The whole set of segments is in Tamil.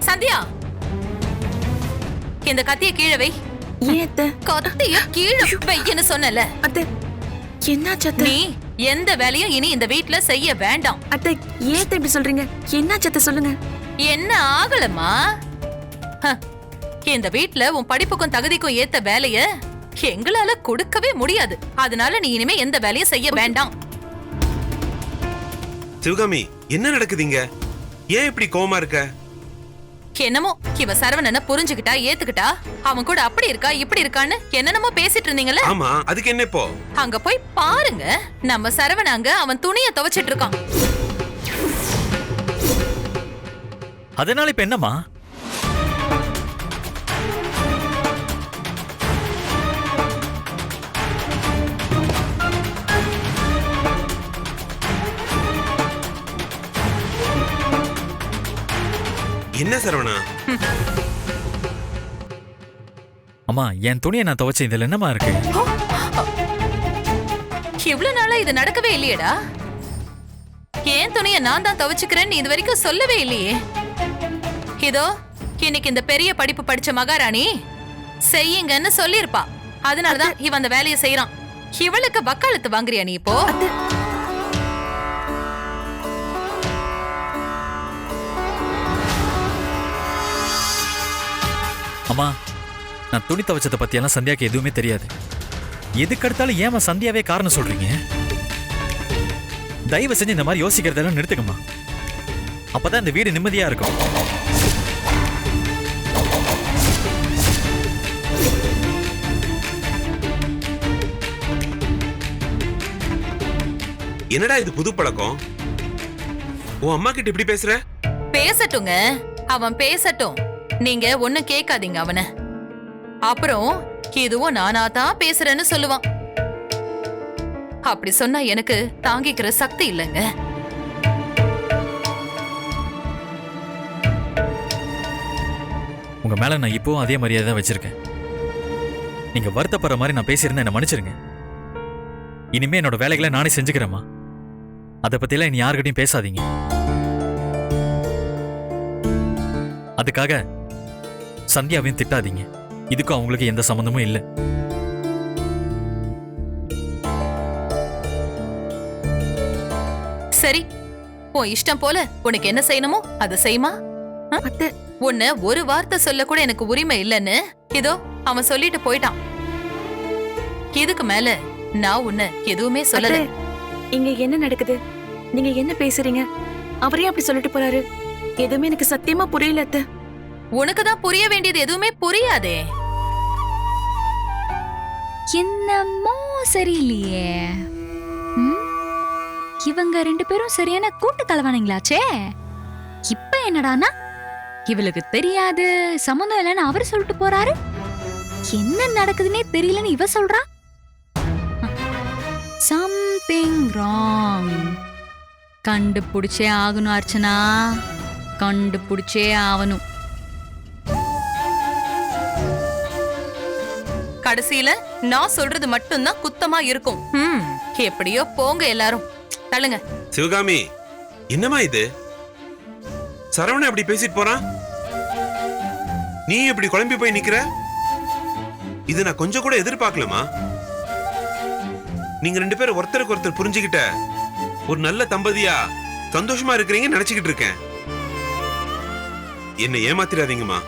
சந்தியா, இந்த கத்திய கீழே வை. கத்திய கீழே வைன்னு சொன்னல. அத்தை, என்னாச்சு அத்தை? நீ எந்த வேலையும் இனி இந்த வீட்ல செய்ய வேண்டாம். அத்தை, ஏன் இப்படி சொல்றீங்க? என்னாச்சு அத்தை, சொல்லுங்க. என்ன ஆகலமா? இந்த வீட்ல உன் படிப்புக்கும் தகுதிக்கும் ஏத்த வேலைய எங்களால கொடுக்கவே முடியாது. அதனால நீ இனிமே எந்த வேலையும் செய்ய வேண்டாம். சிவகாமி, என்ன நடக்குதுங்க? ஏன் இப்படி கோவமா இருக்க? என்னமோ இவ சரவணனை புரிஞ்சுக்கிட்டா ஏத்துக்கிட்டா அவன் கூட அப்படி இருக்கா இப்படி இருக்கான்னு என்னென்னமோ பேசிட்டு இருந்தீங்கல்ல. ஆமா, அதுக்கு என்ன இப்போ? அங்க போய் பாருங்க, நம்ம சரவண அங்க அவன் துணியை துவைச்சிட்டு இருக்கான். அதனால இப்ப என்னம்மா? என்ன சரவணா? அம்மா, என் துணியை நான் துவைச்சேன், இதுல என்னமா இருக்கு? இவ்வளவு நாளா இது நடக்கவே இல்லையடா. ஏன் துணியை நான் தான் துவைச்சுக்கிறேன்னு இது வரைக்கும் சொல்லவே இல்லையே. இதோ இன்னைக்கு இந்த பெரிய படிப்பு படிச்ச மகாராணி செய்யுங்கன்னு சொல்லிருப்பா. அதனாலதான் இவன் அந்த வேலையை செய்யறான். இவளுக்கு வக்காலத்து வாங்குறியா நீ இப்போ? அம்மா, நான் துணி துவைச்சதை பத்தியெல்லாம் சந்தியாக்கு எதுவுமே தெரியாது. எதுக்கடுத்தாலும் ஏமா சந்தியாவே காரணம் சொல்றீங்க? தயவு செஞ்சு இந்த மாதிரி யோசிக்கிறதெல்லாம் நிறுத்துக்கம்மா. அப்பதான் இந்த வீடு நிம்மதியா இருக்கும். என்னடா இது புது பழக்கம்? உன் அம்மா கிட்ட இப்படி பேசுற? பேசட்டுங்க, அவன் பேசட்டும். நீங்க ஒண்ணு கேட்காதீங்க அவன. அப்புறம் இதுவும் நானா தான் பேசுறேன்னு சொல்லுவான். அப்படி சொன்னா எனக்கு தாங்கிக்கிற சக்தி இல்லைங்க. உங்க மேல நான் இப்பவும் அதே மரியாதை தான் வச்சிருக்கேன். நீங்க வருத்தப்படுற மாதிரி நான் பேசியிருந்தேன், என்ன மன்னிச்சிருங்க. இனிமே என்னோட வேலைகளை நானே செஞ்சுக்கிறேம்மா. அதை பத்தியெல்லாம் இனி யாருக்கிட்டையும் பேசாதீங்க. அதுக்காக சந்தியாவையும் திட்டாதீங்க. இதுக்கும் அவங்களுக்கு எந்த சம்பந்தமும் இல்லை. சரி, உன் இஷ்டம் போல உனக்கு என்ன செய்யணுமோ அதை செய்யுமா. உன்னை ஒரு வார்த்தை சொல்ல கூட எனக்கு உரிமை இல்லைன்னு இதோ அவன் சொல்லிட்டு போயிட்டான். இதுக்கு மேல நான் உன்னை எதுவுமே சொல்லல. இங்க என்ன நடக்குது? நீங்க என்ன பேசுறீங்க? அவரே அப்படி சொல்லிட்டு போறாரு. எதுவுமே எனக்கு சத்தியமா புரியல அத்தை. உனக்குதான் புரிய வேண்டியது எதுவுமே புரியாதே. என்னமோ சரியில்லையே. இவங்க ரெண்டு பேரும் சரியான கூட்டு கலவானீங்களாச்சே. இப்ப என்னடானா இவளுக்கு தெரியாது, சம்மந்தம் இல்லைன்னு அவரு சொல்லிட்டு போறாரு. என்ன நடக்குதுன்னே தெரியலன்னு இவ சொல்றா. Something wrong. கண்டுபிடிச்சே ஆகணும் அர்ச்சனா, கண்டுபிடிச்சே ஆகணும். கடைசியில நான் சொல்றது மட்டும்தான் குத்தமா இருக்கும். எப்படியோ போங்க எல்லாரும், தள்ளுங்க. சிவகாமி, என்னமா இது? சரவணன் அப்படி பேசிட்டு போறான், நீ இப்படி குழம்பி போய் நிக்கிற? இது நான் கொஞ்சம் கூட எதிர்பார்க்கலமா. நீங்க ரெண்டு பேரும் ஒருத்தருக்கு ஒருத்தர் புரிஞ்சுக்கிட்ட ஒரு நல்ல தம்பதியா சந்தோஷமா இருக்கிறீங்க நினைச்சுக்கிட்டு இருக்கேன். என்ன ஏமாத்திராதீங்கம்மா.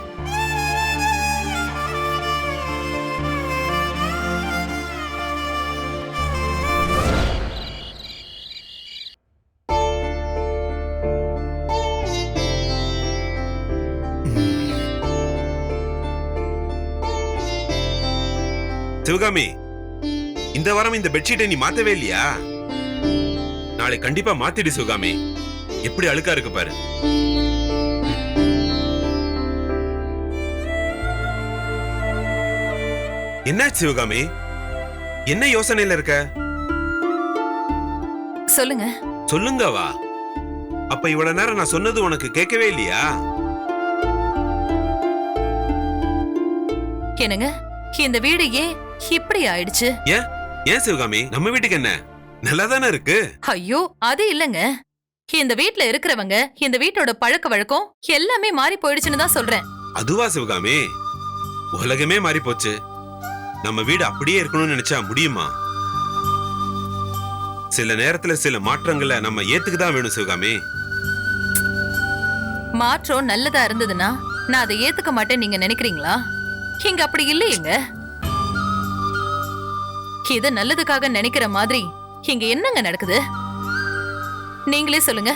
சிவகாமி, இந்த வாரம் இந்த பெட்ஷீட்டை நீ மாத்தவே இல்லையா? நாளை கண்டிப்பா மாத்திடு சிவகாமி. எப்படி அழுக்கா இருக்கு பாரு. என்ன சிவகாமி, என்ன யோசனையில இருக்க? சொல்லுங்க. சொல்லுங்க வா. அப்ப இவ்வளவு நேரம் நான் சொன்னது உனக்கு கேட்கவே இல்லையா? என்னங்க, இந்த வீடு ஏன் இப்படி ஆயிடுச்சு? ஏன் சிவகாமி, நம்ம வீட்டுக்கு என்ன நல்லா தானே இருக்கு? ஐயோ, அது இல்லங்க. இந்த வீட்ல இருக்கிறவங்க இந்த வீட்டோட பழக்க வழக்கம் எல்லாமே மாறி போயிடுச்சுன்னு தான் சொல்றேன். அதுவா சிவகாமி? உலகமே மாறி போச்சு. நம்ம வீடு அப்படியே இருக்கணும்னு நினைச்சா முடியுமா? சில நேரத்துல சில மாற்றங்களை நம்ம ஏத்துக்குதான் வேணும் சிவகாமி. மாற்றம் நல்லதா இருந்ததுன்னா நான் அதை ஏத்துக்க மாட்டேன் நீங்க நினைக்கிறீங்களா? இங்க அப்படி இல்லையேங்க. இது நல்லதுக்காக நினைக்கிற மாதிரி இங்க என்னங்க நடக்குது? நீங்களே சொல்லுங்க.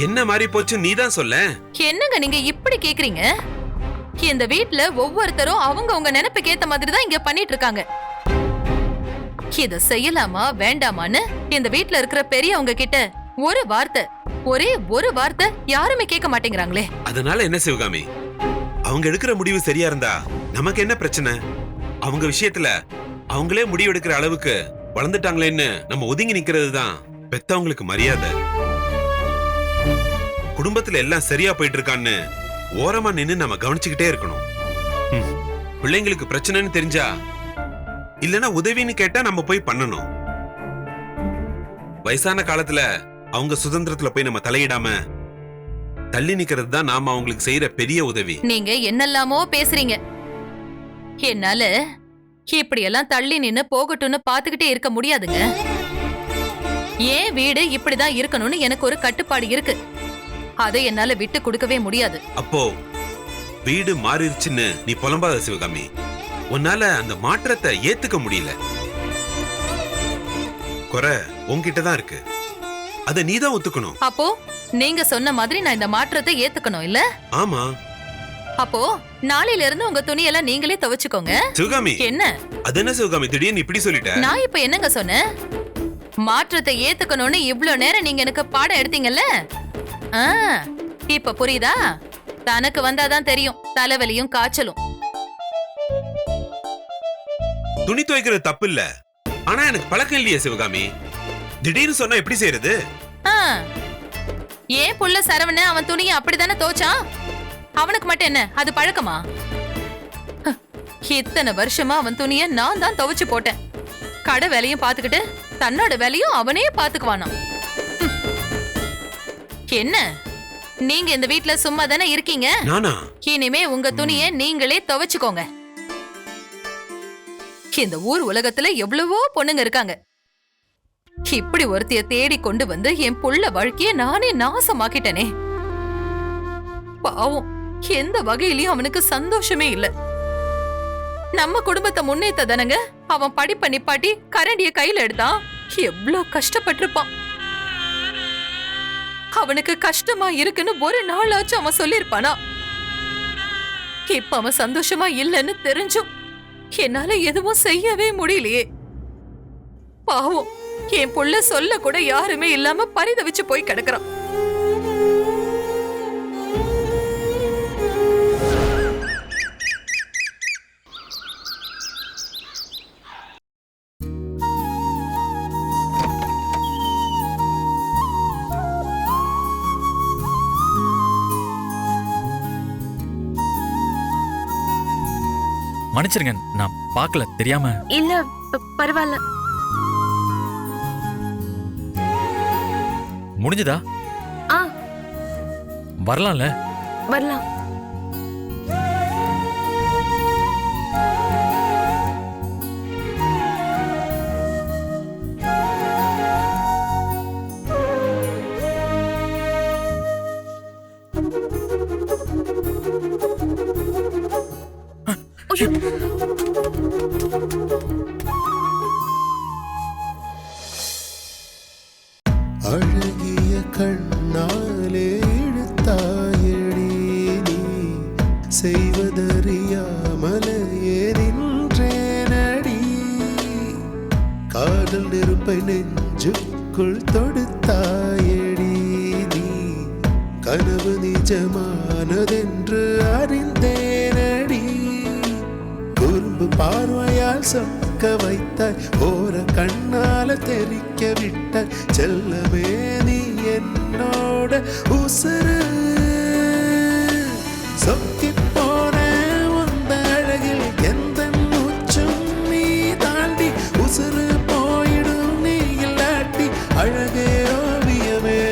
என்ன மாறி போச்சு நீதான் சொல்ல. என்னங்க நீங்க இப்படி கேக்குறீங்க? இந்த வீட்ல ஒவ்வொருத்தரும் அவங்க நினைப்புக்கு ஏத்த மாதிரி தான் இங்க பண்ணிட்டு இருக்காங்க. இத செய்யலாமா வேண்டாமான்னு இந்த வீட்ல இருக்கிற பெரியவங்க கிட்ட ஒரே ஒரு வார்த்தை யாருமே கேட்க மாட்டேங்கிறாங்களே. அதனால என்ன சிவகாமி? அவங்க எடுக்கிற முடிவு சரியா இருந்தா நமக்கு என்ன பிரச்சனை? அவங்க விஷயத்துல அவங்களே முடிவு எடுக்கிற அளவுக்கு வளர்ந்துட்டாங்களேன்னு நம்ம ஒதுங்கி நிக்கிறது தான் பெத்தவங்களுக்கு மரியாதை. குடும்பத்துல எல்லாம் சரியா போயிட்டு இருக்கான்னு ஓரமா நின்னு நம்ம கவனிச்சுக்கிட்டே இருக்கணும். பிள்ளைங்களுக்கு பிரச்சனைன்னு தெரிஞ்சா இல்லனா உதவின்னு கேட்டா நம்ம போய் பண்ணணும். வயசான காலத்துல அவங்க சுதந்திரத்துல போய் நம்ம தலையிடாம தள்ளி நிக்கிறது தான் நாம அவங்களுக்கு செய்யற பெரிய உதவி. நீங்க என்னெல்லாமோ பேசுறீங்க. என்னால இப்படி எல்லாம் தள்ளி நின்னு போகட்டும்னு பாத்துக்கிட்டே இருக்க முடியாதுங்க. ஏன் வீடு இப்படிதான் இருக்கணும்னு எனக்கு ஒரு கட்டுப்பாடு இருக்கு. அதை என்னால விட்டு கொடுக்கவே முடியாது. அப்போ வீடு மாறிடுச்சுன்னு நீ புலம்பாத சிவகாமி. உன்னால அந்த மாற்றத்தை ஏத்துக்க முடியல. குறை உன்கிட்டதான் இருக்கு. அத நீதான் ஒத்துக்கணும். அப்போ நீங்க சொன்ன மாதிரி நான் இந்த மாற்றத்தை ஏத்துக்கணும் இல்ல? ஆமா. அப்போ நாளையில இருந்து உங்க துணியெல்லாம் நீங்களே துவைச்சுக்கோங்க. சிவகாமி என்ன அது என்ன சிவகாமி திடீர்னு இப்படி சொல்லிட்ட? நான் இப்ப என்னங்க சொன்னேன்? மாற்றத்தை ஏத்துக்கணும்னு இவ்ளோ நேரம் நீங்க எனக்கு பாடம் எடுத்தீங்கல்ல, இப்ப புரியுதா? தனக்கு வந்தாதான் தெரியும் தலைவலியும் காய்ச்சலும். துணி துவைக்கிறது தப்பு இல்ல, ஆனா எனக்கு பழக்கம் இல்லையே சிவகாமி. திடீர்னு சொன்னா எப்படி செய்யறது? ஏன் புள்ள சரவண அவன் துணியை அப்படித்தானே துவைச்சான். அவனுக்கு மட்டும் என்ன அது பழக்கமா? இத்தனை வருஷமா அவன் துணிய நான் தான் துவைச்சு போட்டேன். கடை வேலையும் பாத்துக்கிட்டு தன்னோட வேலையும் அவனே பாத்துக்குவானா. என்ன நீங்க இந்த வீட்ல சும்மா தானே இருக்கீங்க? இனிமே உங்க துணிய நீங்களே துவைச்சுக்கோங்க. இந்த ஊர் உலகத்துல எவ்வளவோ பொண்ணுங்க இருக்காங்க. இப்படி ஒருத்திய தேடி கொண்டு வந்து என் புள்ள வாழ்க்கைய நானே நாசமாக்கிட்டனே. பாவம், எந்த வகையிலயும் அவனுக்கு சந்தோஷமே இல்ல. நம்ம குடும்பத்தை முன்னேத்த தானங்க அவன் படிப்ப நிப்பாட்டி கரண்டிய கையில எடுத்தான். எவ்வளவு கஷ்டப்பட்டிருப்பான். அவனுக்கு கஷ்டமா இருக்குன்னு ஒரு நாளாச்சும் அவன் சொல்லிருப்பானா? இப்ப அவன் சந்தோஷமா இல்லைன்னு தெரிஞ்சும் என்னால எதுவும் செய்யவே முடியலையே. பாவம், என் புள்ள சொல்ல கூட யாருமே இல்லாம பரிதவிச்சு போய் கிடக்குறான். மன்னிச்சிருங்க, நான் பார்க்கல, தெரியாம. இல்ல பரவாயில்ல. முடிஞ்சதா? வரலாம்ல? வரலாம். அழகிய கண்ணாலே இழுத்தாயடி நீ செய்வதறியாமலையே நின்றேனடி. காதல் நெருப்பை நெஞ்சுக்குள் தொடுத்தாயடி நீ கனவு நிஜமானதென்று அறிந்தேனடி. குறும்பு பார்வையால் சொக்க வைத்தாய், ஓர கண்ணால தெரிக்க விட்டாய். செல்லமே நீ என்னோட உசுரு. சொக்கி போன உந்த அழகில் எந்த மூச்சும் நீ தாண்டி. உசுறு போயிடும் நீ இல்லாட்டி அழகே ஓவியமே.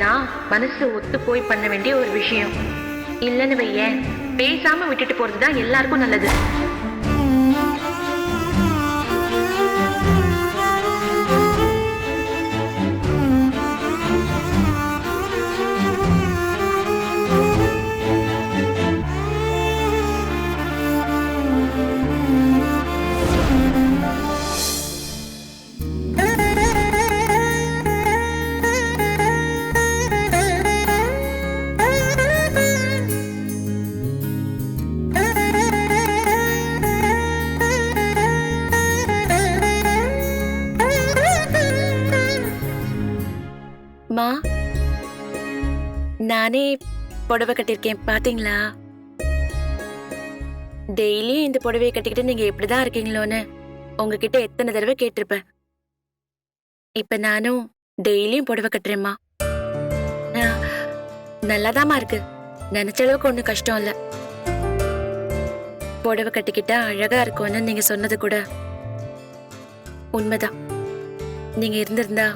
இதெல்லாம் மனசு ஒத்து போய் பண்ண வேண்டிய ஒரு விஷயம். இல்லைன்னு வையேன், பேசாம விட்டுட்டு போறதுதான் எல்லாருக்கும் நல்லது. மா, நானே புடவை கட்டிருக்கேன் பாத்தீங்களா? டெய்லியும் இந்த புடவையை கட்டிக்கிட்டு நீங்க எப்படிதான் இருக்கீங்களோன்னு உங்ககிட்ட எத்தனை தடவை கேட்டிருப்பேன். இப்ப நானும் டெய்லியும் புடவை கட்டுறேம்மா. நல்லாதாம்மா இருக்கு, நினைச்ச அளவுக்கு ஒண்ணும் கஷ்டம் இல்ல. புடவை கட்டிக்கிட்டா அழகா இருக்கும்னு நீங்க சொன்னது கூட உண்மைதான். நீங்க இருந்திருந்தா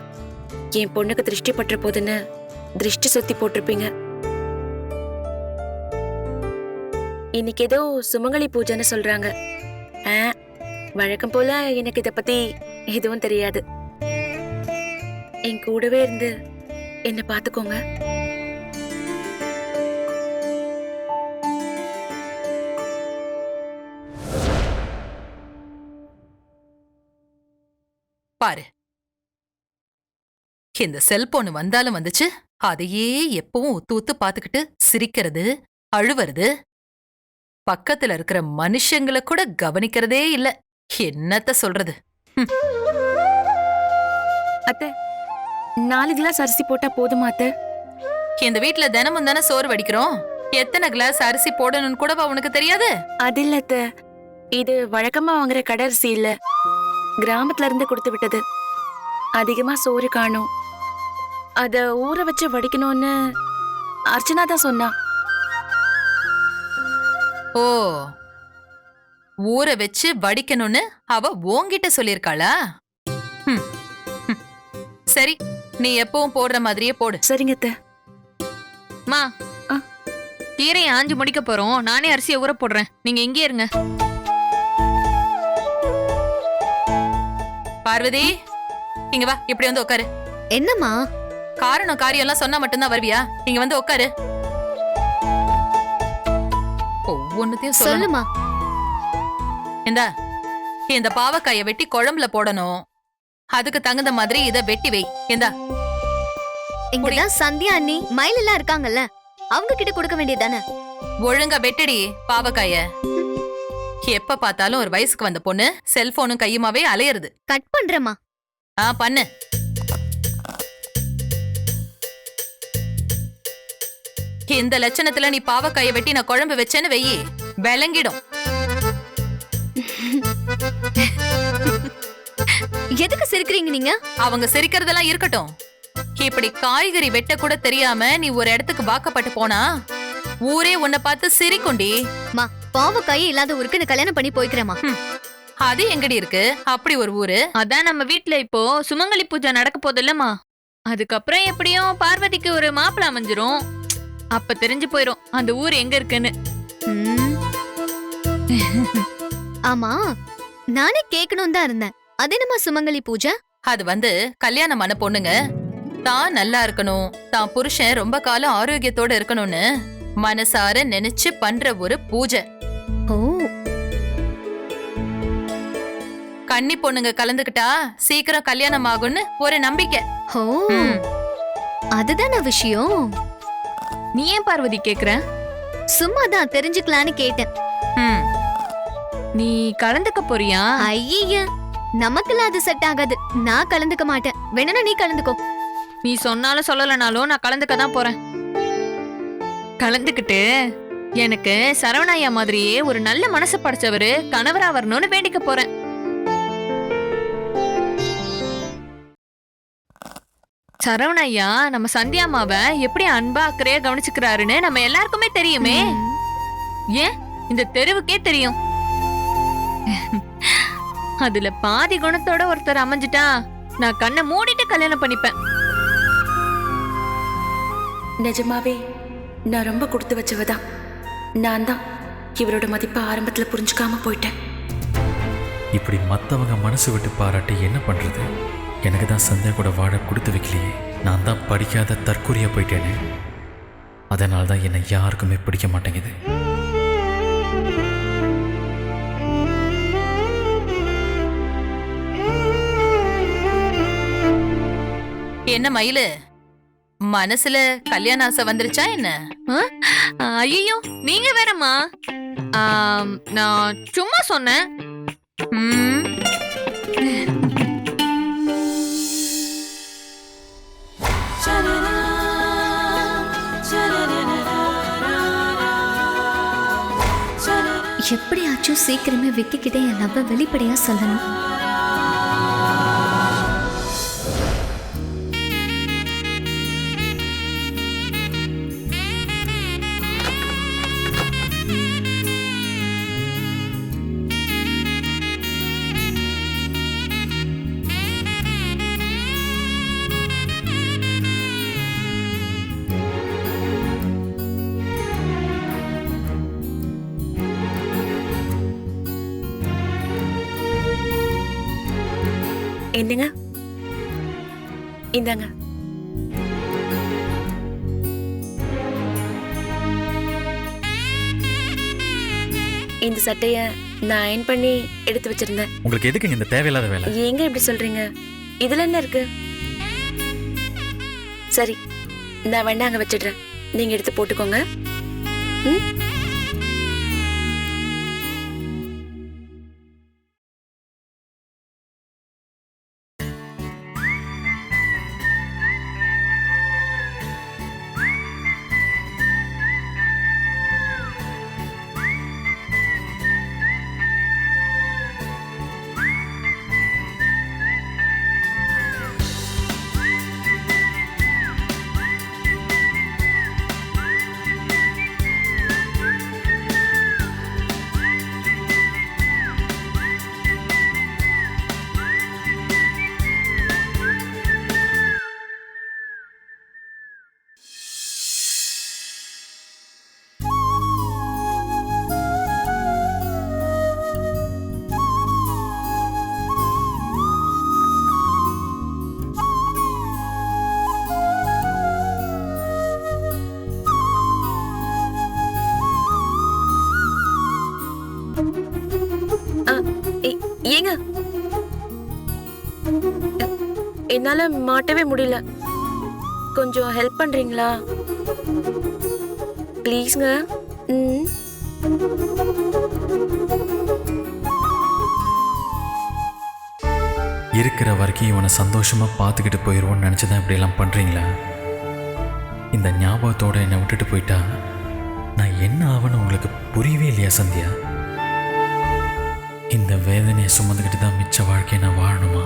என் பொண்ணுக்கு திருஷ்டி பற்ற போதுன்னு திருஷ்டி சுத்தி போட்டிருப்பீங்க. இன்னைக்கு ஏதோ சுமங்கலி பூஜைன்னு சொல்றாங்க. வழக்கம் போல எனக்கு இத பத்தி எதுவும் தெரியாது. என் கூடவே இருந்து என்ன பாத்துக்கோங்க. பாரு, இந்த செல்போன் வந்தாலும் வந்துச்சு, அதையே எப்பவும் உத்து உத்து பாத்துக்கிட்டு சிரிக்கிறது, அழுவுறது, பக்கத்துல இருக்கிற மனுஷங்களை கூட கவனிக்கிறதே இல்ல. என்னத்த சொல்றது? அத்தை, 4 கிளாஸ் அரிசி போட்டா போதுமா அத்தை? இந்த வீட்ல தினமும் தானே சோறு வடிக்கிறோம், எத்தனை கிளாஸ் அரிசி போடணும்னு கூட உனக்கு தெரியாது? அது இல்ல அத்தை, இது வழக்கமா வாங்குற கடை அரிசி இல்ல, கிராமத்துல இருந்து கொடுத்து விட்டது. அதிகமா சோறு காணும், அத ஊற வச்சு வடிக்கணும்னு அர்ச்சனா தான் சொன்னா. ஓ, ஊற வச்சு வடிக்கணும்னு அவ உன்கிட்ட சொல்லிருக்காளா? சரி, நீ எப்பவும் போடுற மாதிரியே போடு. சரிங்க அத்தை. மா, கீரையை ஆஞ்சு முடிக்க போறோம், நானே அரிசியை ஊற போடுறேன், நீங்க இங்கே இருங்க. பார்வதி, இங்க வா, இப்படி வந்து உட்காரு. என்னம்மா? காரணம் காரியம் எல்லாம் சொன்னா மட்டும்தான் வருவியா? இங்க வந்து உட்காரு. ஒவ்வொன்னுத்தையும் சொல்லுமா. இந்த பாவக்காய வெட்டி குழம்புல போடணும், அதுக்கு தகுந்த மாதிரி இத வெட்டி வை. இந்தா, இங்கதான் சந்தியா அண்ணி மயில் எல்லாம் இருக்காங்கல்ல, அவங்க கிட்ட கொடுக்க வேண்டியதானே. ஒழுங்கா வெட்டடி பாவக்காய. எப்ப பார்த்தாலும் ஒரு வயசுக்கு வந்த பொண்ணு செல்போனும் கையுமாவே அலையிறது. கட் பண்றேமா. பண்ணு. இந்த லட்சணத்துல நீ பாவக்காய வெட்டி நான் குழம்பு வச்சேன்னு வெயி, விளங்கிடும். எதுக்கு சிரிக்கிறீங்க நீங்க? அவங்க சிரிக்கிறதெல்லாம் இருக்கட்டும், இப்படி காய்கறி வெட்ட கூட தெரியாம நீ ஒரு இடத்துக்கு வாக்கப்பட்டு போனா ஊரே உன்னை பார்த்து சிரிக்குண்டி. மா, பாவக்காய் இல்லாத ஊருக்கு கல்யாணம் பண்ணி போய்க்கிறேமா. அது எங்கடி இருக்கு அப்படி ஒரு ஊரு? அதான் நம்ம வீட்ல இப்போ சுமங்கலி பூஜை நடக்க போதில்லமா, அதுக்கப்புறம் எப்படியும் பார்வதிக்கு ஒரு மாப்பிள்ள அமைஞ்சிரும், அப்ப தெரிஞ்சு போயிரும் அந்த ஊர் எங்க இருக்குன்னு. ஆமா, நானே கேட்கணும் தான் இருந்தேன், அது என்னமா சுமங்கலி பூஜை? அது கல்யாணமான பொண்ணுங்க தான் நல்லா இருக்கணும், தான் புருஷன் ரொம்ப காலம் ஆரோக்கியத்தோட இருக்கணும்னு மனசார நினைச்சு பண்ற ஒரு பூஜை. ஓ, கன்னி பொண்ணுங்க கலந்துக்கிட்டா சீக்கிரம் கல்யாணம் ஆகும்னு ஒரு நம்பிக்கை. ஓ, அதுதான விஷயம். நீ ஏன் பார்வதி கேக்குற? சும்மாதான் தெரிஞ்சுக்கலான்னு கேட்டேன். நீ கலந்துக்க போறியா? ஐய, நமக்கெல்லாம் அது செட் ஆகாது, நான் கலந்துக்க மாட்டேன். வேணா நீ கலந்துக்கோ. நீ சொன்னாலும் சொல்லலனாலும் நான் கலந்துக்க தான் போறேன். கலந்துக்கிட்டு எனக்கு சரவணாயா மாதிரியே ஒரு நல்ல மனசு படைச்சவரு கணவரா வரணும்னு வேண்டிக்க போறேன். சரவணையா நம்ம சந்தியாமாவை எப்படி அன்பா அக்கறையா கவனிச்சுக்கிறாருன்னு நம்ம எல்லாருக்குமே தெரியுமே. ஏன் இந்த தெருவுக்கே தெரியும். அதுல பாதி குணத்தோட ஒருத்தர் அமைஞ்சிட்டா நான் கண்ணை மூடிட்டு கல்யாணம் பண்ணிப்பேன். நிஜமாவே நான் ரொம்ப கொடுத்து வச்சவதான். நான் தான் இவரோட மதிப்பை ஆரம்பத்துல புரிஞ்சுக்காம போயிட்டேன். இப்படி மற்றவங்க மனசு விட்டு பாராட்டி என்ன பண்றது? எனக்கு தான் சந்தியா கூட வாழ கொடுத்து வைக்கலையே. நான் தான் படிக்காத தற்கொலையா போயிட்டேனே. அதனால தான் என்னை யாருக்குமே பிடிக்க மாட்டேங்குது. என்ன மயிலு, மனசுல கல்யாண ஆசை வந்துருச்சா என்ன? ஐயோ நீங்க வேறம்மா. நான் சும்மா சொன்னேன். ம், எப்படியாச்சும் சீக்கிரமே விக்கி கிட்ட என் லவ்வ வெளிப்படையா சொல்லணும். என்னங்க, இந்தாங்க. இந்த சட்டைய நான் அயன் பண்ணி எடுத்து வச்சிருந்தேன். உங்களுக்கு எதுக்கு இந்த தேவையில்லாத வேலை? ஏங்க இப்படி சொல்றீங்க? இதுல என்ன இருக்கு? சரி, நான் வேணா அங்க வச்சிடுறேன். நீங்க எடுத்து போட்டுக்கோங்க. ம்? ஏங்க, என்னால மாட்டவே முடியல. கொஞ்சம் ஹெல்ப் பண்றீங்களா ப்ளீஸ்ங்க? இருக்கிற வரைக்கும் இவனை சந்தோஷமா பார்த்துக்கிட்டு போயிடுவோன்னு நினச்சிதான் இப்படியெல்லாம் பண்றீங்களா? இந்த ஞாபகத்தோட என்னை விட்டுட்டு போயிட்டா நான் என்ன ஆவன்னு உங்களுக்கு புரியவே இல்லையா சந்தியா? இந்த வேதனையை சுமந்துக்கிட்டு தான் மிச்ச வாழ்க்கையை நான் வாழணுமா?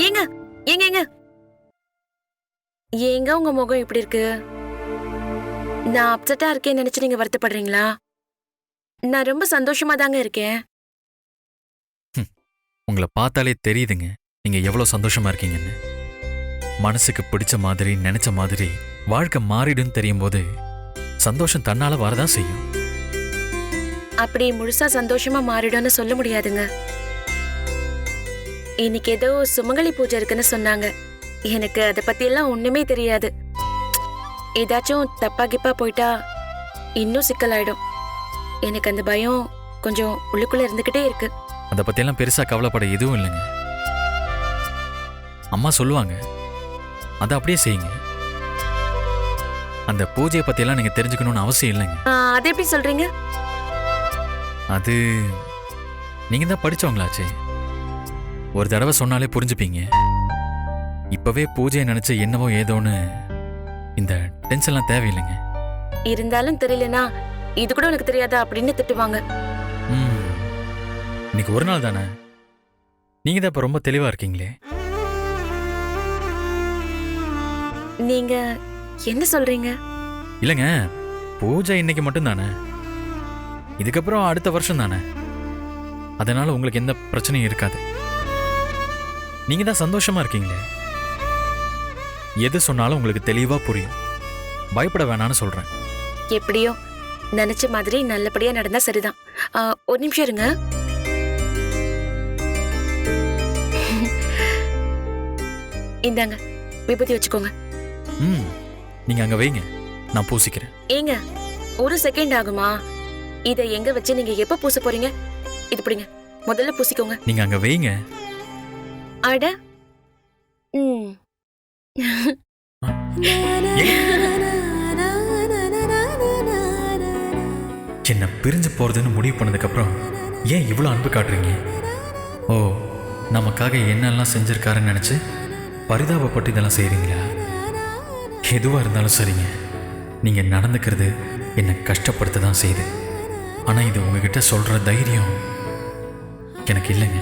ஏங்க ஏங்க ஏங்க ஏங்க உங்க முகம் இப்படி இருக்கு? நான் அப்செட்டா இருக்கேன்னு நினைச்சு நீங்க வருத்தப்படுறீங்களா? நான் ரொம்ப சந்தோஷமா தாங்க இருக்கேன். உங்களை பார்த்தாலே தெரியுதுங்க நீங்க எவ்வளவு சந்தோஷமா இருக்கீங்கன்னு. மனசுக்கு பிடிச்ச மாதிரி நினைச்ச மாதிரி வாழ்க்கை மாறிடும் தெரியும் போது சந்தோஷம் தன்னால வரதான் செய்யும். அப்படி முழுசா சந்தோஷமா மாறிடும்னு சொல்ல முடியாதுங்க. இன்னைக்கு ஏதோ சுமங்கலி பூஜை இருக்குன்னு சொன்னாங்க. எனக்கு அதை பத்தி எல்லாம் ஒண்ணுமே தெரியாது. ஏதாச்சும் தப்பா கிப்பா போயிட்டா இன்னும் சிக்கலாயிடும். எனக்கு அந்த பயம் கொஞ்சம் உள்ளுக்குள்ள இருந்துகிட்டே இருக்கு. அதை பத்தியெல்லாம் பெருசா கவலைப்பட எதுவும் இல்லைங்க. அம்மா சொல்லுவாங்க, அதை அப்படியே செய்யுங்க. அந்த பூஜையை பத்தியெல்லாம் நீங்க தெரிஞ்சுக்கணும்னு அவசியம் இல்லைங்க. அது எப்படி சொல்றீங்க? அது நீங்க தான் படிச்சவங்களாச்சே, ஒரு தடவை சொன்னாலே புரிஞ்சுப்பீங்க. இப்பவே பூஜையை நினைச்ச என்னவோ ஏதோன்னு இந்த டென்ஷன்லாம் தேவையில்லைங்க. இருந்தாலும் தெரியலனா இது கூட உனக்கு தெரியாதா அப்படின்னு திட்டுவாங்க. இன்னைக்கு ஒரு நாள் தானே, நீங்க தான் இப்ப ரொம்ப தெளிவா இருக்கீங்களே. நீங்க என்ன சொல்றீங்க? இல்லைங்க, பூஜை இன்னைக்கு மட்டும் தானே, இதுக்கப்புறம் அடுத்த வருஷம் தானே. அதனால உங்களுக்கு எந்த பிரச்சனையும் இருக்காது. நீங்க தான் சந்தோஷமா இருக்கீங்களே. எது சொன்னாலும் உங்களுக்கு தெளிவா புரியும். பயப்பட வேணான்னு சொல்றேன். எப்படியோ நினைச்ச மாதிரி நல்லபடியா நடந்தா சரிதான். ஒரு நிமிஷம் இருங்க. இந்தாங்க விபூதி வச்சுக்கோங்க. நீங்க அங்க வைங்க, நான் பூசிக்கிறேன். ஏங்க ஒரு செகண்ட் ஆகுமா? இதை எங்க வச்சு நீங்க எப்ப பூச போறீங்க? இது பிடிங்க, முதல்ல பூசிக்கோங்க. நீங்க அங்க வைங்க. அட என்ன பிரிஞ்சு போறதுன்னு முடிவு பண்ணதுக்கு அப்புறம் ஏன் இவ்வளவு அன்பு காட்டுறீங்க? ஓ, நமக்காக என்னெல்லாம் செஞ்சிருக்காருன்னு நினைச்சு பரிதாபப்பட்டு இதெல்லாம் செய்றீங்களா? எதுவா இருந்தாலும் சரிங்க, நீங்க நடந்துக்கிறது என்னை கஷ்டப்படுத்த தான் செய்யுது. ஆனா இது உங்ககிட்ட சொல்ற தைரியம் எனக்கு இல்லைங்க.